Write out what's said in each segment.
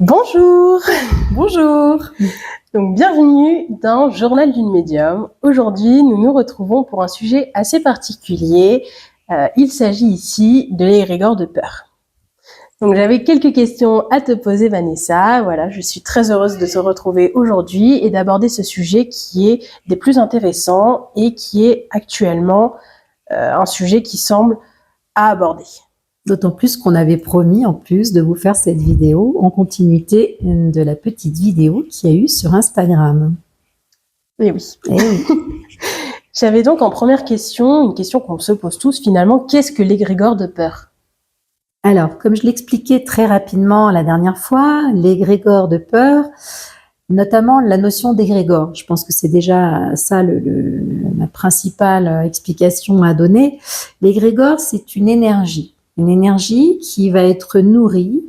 Bonjour, bonjour. Donc bienvenue dans Journal d'une médium. Aujourd'hui, nous nous retrouvons pour un sujet assez particulier. Il s'agit ici de l'égrégore de peur. Donc j'avais quelques questions à te poser, Vanessa. Voilà, je suis très heureuse de te retrouver aujourd'hui et d'aborder ce sujet qui est des plus intéressants et qui est actuellement un sujet qui semble à aborder. D'autant plus qu'on avait promis en plus de vous faire cette vidéo en continuité de la petite vidéo qu'il y a eu sur Instagram. Et oui. Et oui. J'avais donc en première question, une question qu'on se pose tous finalement, qu'est-ce que l'égrégore de peur ? Alors, comme je l'expliquais très rapidement la dernière fois, l'égrégore de peur, notamment la notion d'égrégore, je pense que c'est déjà ça la principale explication à donner. L'égrégore, c'est une énergie qui va être nourrie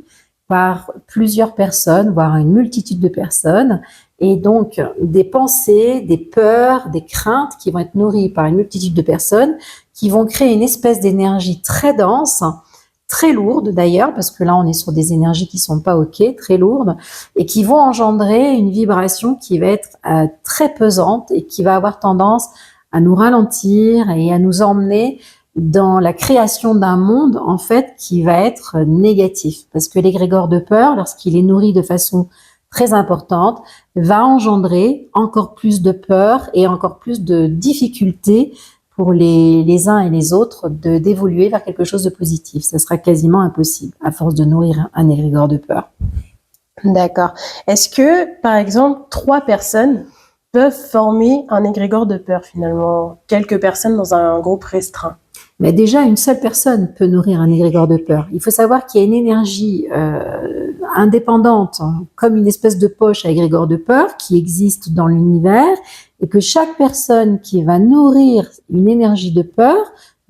par plusieurs personnes, voire une multitude de personnes, et donc des pensées, des peurs, des craintes qui vont être nourries par une multitude de personnes, qui vont créer une espèce d'énergie très dense, très lourde d'ailleurs, parce que là on est sur des énergies qui sont pas ok, très lourdes, et qui vont engendrer une vibration qui va être très pesante et qui va avoir tendance à nous ralentir et à nous emmener dans la création d'un monde, en fait, qui va être négatif. Parce que l'égrégore de peur, lorsqu'il est nourri de façon très importante, va engendrer encore plus de peur et encore plus de difficultés pour les uns et les autres d'évoluer vers quelque chose de positif. Ça sera quasiment impossible à force de nourrir un égrégore de peur. D'accord. Est-ce que, par exemple, 3 personnes peuvent former un égrégore de peur finalement, quelques personnes dans un groupe restreint? Mais déjà, une seule personne peut nourrir un égrégore de peur. Il faut savoir qu'il y a une énergie indépendante, comme une espèce de poche à égrégore de peur qui existe dans l'univers, et que chaque personne qui va nourrir une énergie de peur,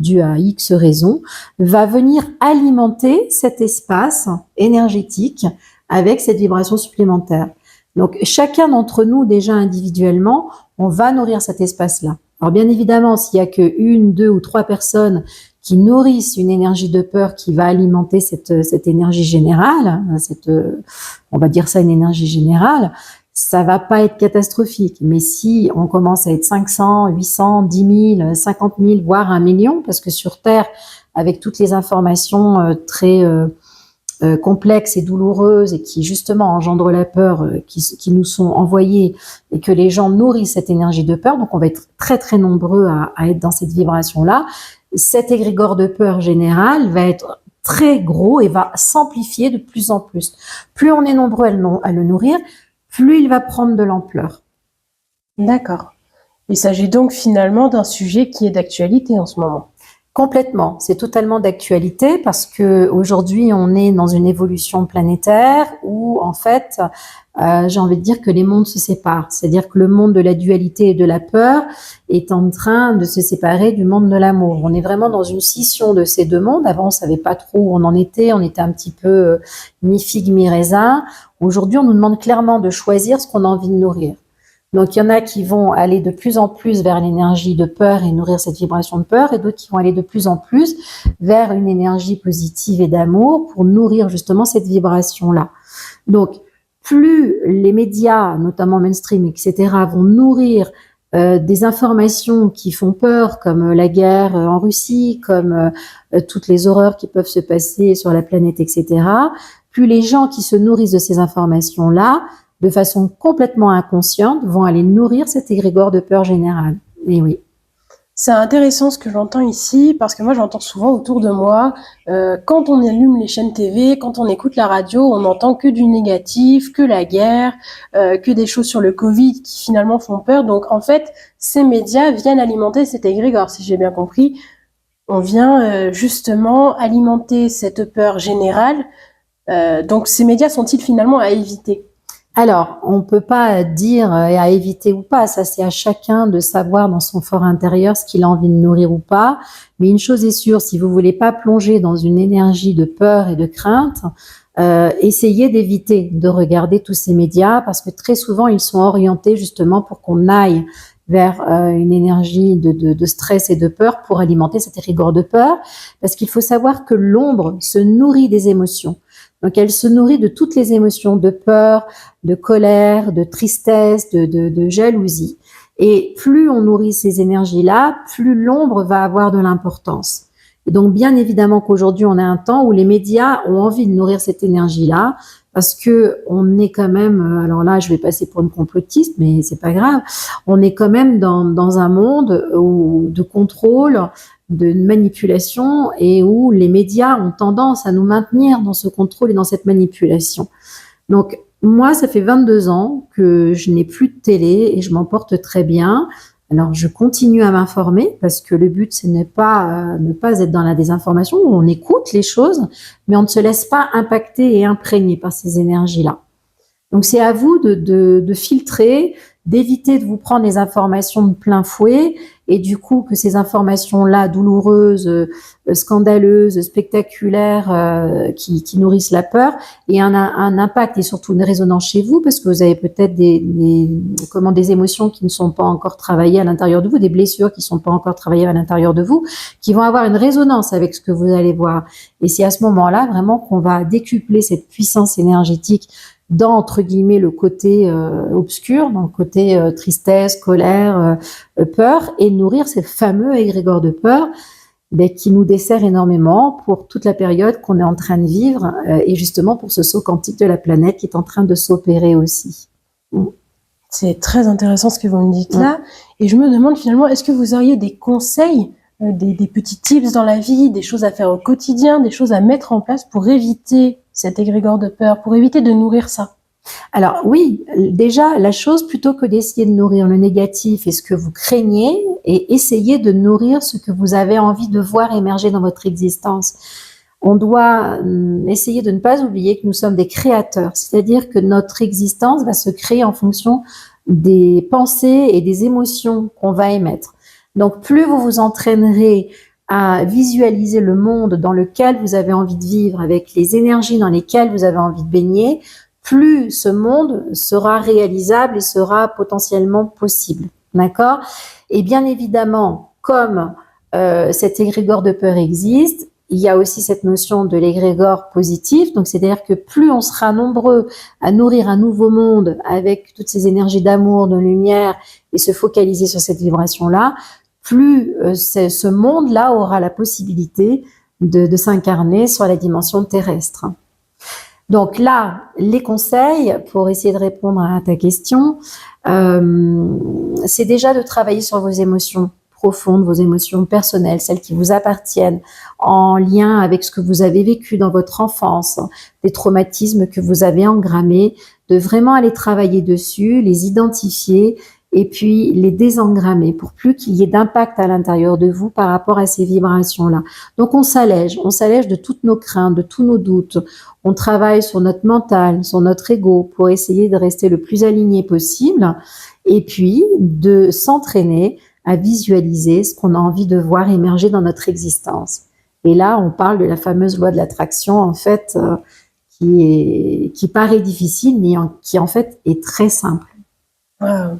due à X raisons, va venir alimenter cet espace énergétique avec cette vibration supplémentaire. Donc, chacun d'entre nous, déjà individuellement, on va nourrir cet espace-là. Alors bien évidemment, s'il y a que 1, 2 ou 3 personnes qui nourrissent une énergie de peur qui va alimenter cette énergie générale, on va dire ça une énergie générale, ça va pas être catastrophique. Mais si on commence à être 500, 800, 10 000, 50 000, voire 1 million, parce que sur Terre, avec toutes les informations très complexes et douloureuses et qui justement engendrent la peur, qui nous sont envoyées et que les gens nourrissent cette énergie de peur, donc on va être très très nombreux à être dans cette vibration-là. Cet égrégore de peur générale va être très gros et va s'amplifier de plus en plus. Plus on est nombreux à le nourrir, plus il va prendre de l'ampleur. D'accord. Il s'agit donc finalement d'un sujet qui est d'actualité en ce moment. Complètement, c'est totalement d'actualité parce que aujourd'hui on est dans une évolution planétaire où en fait j'ai envie de dire que les mondes se séparent, c'est-à-dire que le monde de la dualité et de la peur est en train de se séparer du monde de l'amour. On est vraiment dans une scission de ces deux mondes. Avant on savait pas trop où on en était, on était un petit peu mi-figue mi-raisin. Aujourd'hui on nous demande clairement de choisir ce qu'on a envie de nourrir. Donc, il y en a qui vont aller de plus en plus vers l'énergie de peur et nourrir cette vibration de peur, et d'autres qui vont aller de plus en plus vers une énergie positive et d'amour pour nourrir justement cette vibration-là. Donc, plus les médias, notamment mainstream, etc., vont nourrir des informations qui font peur, comme la guerre en Russie, comme toutes les horreurs qui peuvent se passer sur la planète, etc., plus les gens qui se nourrissent de ces informations-là de façon complètement inconsciente, vont aller nourrir cet égrégore de peur générale. Et oui. C'est intéressant ce que j'entends ici, parce que moi j'entends souvent autour de moi, quand on allume les chaînes TV, quand on écoute la radio, on n'entend que du négatif, que la guerre, que des choses sur le Covid qui finalement font peur. Donc en fait, ces médias viennent alimenter cet égrégore, si j'ai bien compris. On vient justement alimenter cette peur générale. Donc ces médias sont-ils finalement à éviter ? Alors, on peut pas dire à éviter ou pas, ça c'est à chacun de savoir dans son fort intérieur ce qu'il a envie de nourrir ou pas. Mais une chose est sûre, si vous voulez pas plonger dans une énergie de peur et de crainte, essayez d'éviter de regarder tous ces médias parce que très souvent ils sont orientés justement pour qu'on aille vers une énergie de stress et de peur pour alimenter cette rigueur de peur, parce qu'il faut savoir que l'ombre se nourrit des émotions. Donc, elle se nourrit de toutes les émotions de peur, de colère, de tristesse, de jalousie. Et plus on nourrit ces énergies-là, plus l'ombre va avoir de l'importance. Et donc, bien évidemment qu'aujourd'hui, on a un temps où les médias ont envie de nourrir cette énergie-là, parce que on est quand même, alors là, je vais passer pour une complotiste, mais c'est pas grave, on est quand même dans un monde de contrôle, de manipulation, et où les médias ont tendance à nous maintenir dans ce contrôle et dans cette manipulation. Donc, moi, ça fait 22 ans que je n'ai plus de télé et je m'en porte très bien. Alors, je continue à m'informer parce que le but, c'est ne pas être dans la désinformation, où on écoute les choses, mais on ne se laisse pas impacter et imprégner par ces énergies-là. Donc, c'est à vous de filtrer, d'éviter de vous prendre les informations de plein fouet, et du coup que ces informations-là douloureuses, scandaleuses, spectaculaires, qui nourrissent la peur, aient un impact et surtout une résonance chez vous, parce que vous avez peut-être des émotions qui ne sont pas encore travaillées à l'intérieur de vous, des blessures qui ne sont pas encore travaillées à l'intérieur de vous, qui vont avoir une résonance avec ce que vous allez voir. Et c'est à ce moment-là vraiment qu'on va décupler cette puissance énergétique dans, entre guillemets, le côté obscur, dans le côté tristesse, colère, peur, et nourrir ces fameux égrégores de peur qui nous desserrent énormément pour toute la période qu'on est en train de vivre, et justement pour ce saut quantique de la planète qui est en train de s'opérer aussi. C'est très intéressant ce que vous me dites là, et je me demande finalement, est-ce que vous auriez des conseils, des petits tips dans la vie, des choses à faire au quotidien, des choses à mettre en place pour éviter cet égrégore de peur, pour éviter de nourrir ça? Alors oui, déjà, la chose, plutôt que d'essayer de nourrir le négatif et ce que vous craignez, et essayer de nourrir ce que vous avez envie de voir émerger dans votre existence. On doit essayer de ne pas oublier que nous sommes des créateurs, c'est-à-dire que notre existence va se créer en fonction des pensées et des émotions qu'on va émettre. Donc plus vous vous entraînerez à visualiser le monde dans lequel vous avez envie de vivre, avec les énergies dans lesquelles vous avez envie de baigner, plus ce monde sera réalisable et sera potentiellement possible. D'accord ? Et bien évidemment, comme cet égrégore de peur existe, il y a aussi cette notion de l'égrégore positif. Donc, c'est-à-dire que plus on sera nombreux à nourrir un nouveau monde avec toutes ces énergies d'amour, de lumière, et se focaliser sur cette vibration-là, plus ce monde-là aura la possibilité de s'incarner sur la dimension terrestre. Donc là, les conseils, pour essayer de répondre à ta question, c'est déjà de travailler sur vos émotions profondes, vos émotions personnelles, celles qui vous appartiennent, en lien avec ce que vous avez vécu dans votre enfance, des traumatismes que vous avez engrammés, de vraiment aller travailler dessus, les identifier et puis les désengrammer pour plus qu'il y ait d'impact à l'intérieur de vous par rapport à ces vibrations-là. Donc on s'allège de toutes nos craintes, de tous nos doutes. On travaille sur notre mental, sur notre ego pour essayer de rester le plus aligné possible et puis de s'entraîner à visualiser ce qu'on a envie de voir émerger dans notre existence. Et là, on parle de la fameuse loi de l'attraction, en fait, qui paraît difficile, mais qui en fait est très simple. Wow.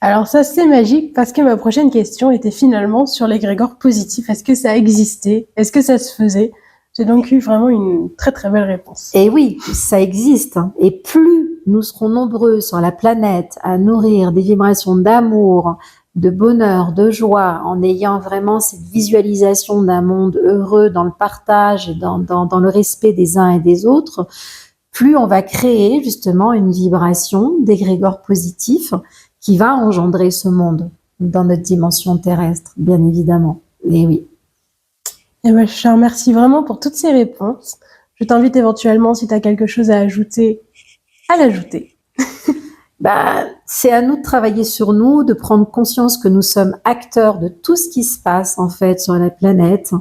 Alors ça, c'est magique parce que ma prochaine question était finalement sur l'égrégore positif. Est-ce que ça existait? Est-ce que ça se faisait? J'ai donc eu vraiment une très très belle réponse. Et oui, ça existe. Et plus nous serons nombreux sur la planète à nourrir des vibrations d'amour, de bonheur, de joie, en ayant vraiment cette visualisation d'un monde heureux dans le partage et dans le respect des uns et des autres, plus on va créer justement une vibration d'égrégore positif qui va engendrer ce monde dans notre dimension terrestre, bien évidemment. Et oui. Et ben, je te remercie vraiment pour toutes ces réponses. Je t'invite éventuellement, si tu as quelque chose à ajouter, à l'ajouter. C'est à nous de travailler sur nous, de prendre conscience que nous sommes acteurs de tout ce qui se passe en fait sur la planète.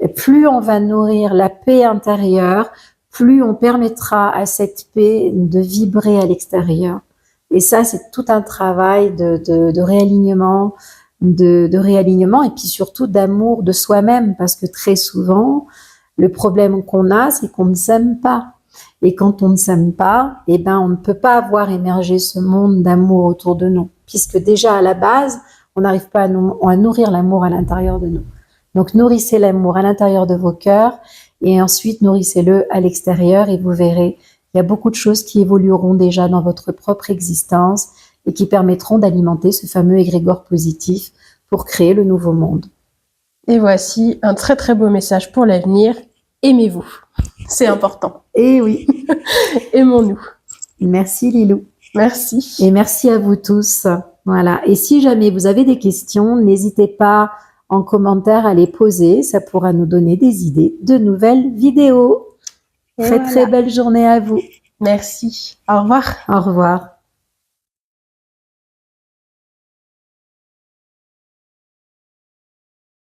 Et plus on va nourrir la paix intérieure, plus on permettra à cette paix de vibrer à l'extérieur. Et ça, c'est tout un travail de réalignement, de réalignement et puis surtout d'amour de soi-même, parce que très souvent, le problème qu'on a, c'est qu'on ne s'aime pas. Et quand on ne s'aime pas, on ne peut pas voir émerger ce monde d'amour autour de nous, puisque déjà à la base, on n'arrive pas à nourrir l'amour à l'intérieur de nous. Donc nourrissez l'amour à l'intérieur de vos cœurs et ensuite nourrissez-le à l'extérieur et vous verrez, il y a beaucoup de choses qui évolueront déjà dans votre propre existence et qui permettront d'alimenter ce fameux égrégore positif pour créer le nouveau monde. Et voici un très très beau message pour l'avenir. Aimez-vous. C'est important. Et oui. Aimons-nous. Merci Lilou. Merci. Et merci à vous tous. Voilà. Et si jamais vous avez des questions, n'hésitez pas en commentaire à les poser. Ça pourra nous donner des idées de nouvelles vidéos. Très belle journée à vous. Merci. Au revoir. Au revoir.